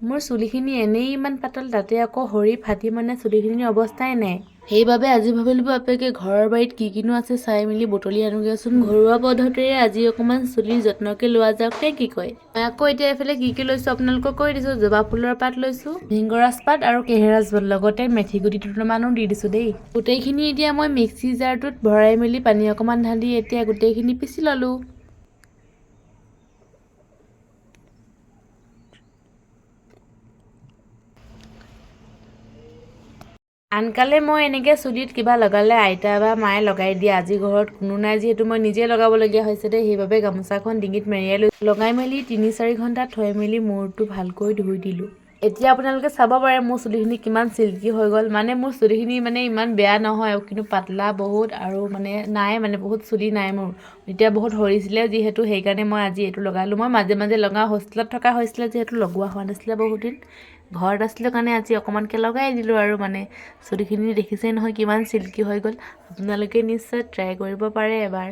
মোৰ চুলিখিনি এনেই ইমান পাতল, তাতে আকৌ সৰি ফাটি মানে চুলিখিনিৰ অৱস্থাই নাই। সেইবাবে আজি ভাবিলোঁ বাপেকে ঘৰৰ বাৰীত কিনো আছে চাই মেলি বুটলি আনোগৈচোন। ঘৰুৱা পদ্ধতিৰে আজি অকণমান চুলিৰ যত্নকে লোৱা যাওক, নে কি কয়? মই আকৌ এতিয়া এইফালে কি লৈছোঁ আপোনালোকক কৈ দিছোঁ। জবা ফুলৰ পাত লৈছোঁ, ভিংগৰাজ পাত আৰু কেহেৰাজ পাত, লগতে মেথি গুটি দুটামানো দি দিছোঁ দেই। গোটেইখিনি এতিয়া মই মিক্সি জাৰটোত ভৰাই মেলি পানী অকণমান ঢালি এতিয়া গোটেইখিনি পিচি ল'লোঁ। আনকালে মই এনেকৈ চুলিত কিবা লগালে আইতা বা মায়ে লগাই দিয়ে। আজি ঘৰত কোনো নাই যিহেতু মই নিজে লগাবলগীয়া হৈছে দেই। সেইবাবে গামোচাখন ডিঙিত মেৰিয়াই লৈ লগাই মেলি ৩-৪ ঘণ্টা থৈ মেলি মূৰটো ভালকৈ ধুই দিলোঁ। এতিয়া আপোনালোকে চাব পাৰে মোৰ চুলিখিনি কিমান চিল্কি হৈ গ'ল। মানে মোৰ চুলিখিনি মানে ইমান বেয়া নহয়, কিন্তু পাতলা বহুত আৰু মানে নাই, মানে বহুত চুলি নাই মোৰ। এতিয়া বহুত সৰিছিলে যিহেতু সেইকাৰণে মই আজি এইটো লগালোঁ। মই মাজে মাজে লগাওঁ, হোষ্টেলত থকা হৈছিলে যিহেতু লগোৱা হোৱা নাছিলে বহুত দিন। ঘৰত আছিলোঁ কাৰণে আজি অকণমানকৈ লগাই দিলোঁ আৰু মানে চুলিখিনি দেখিছেই নহয় কিমান চিল্কি হৈ গ'ল। আপোনালোকে নিশ্চয় ট্ৰাই কৰিব পাৰে এবাৰ।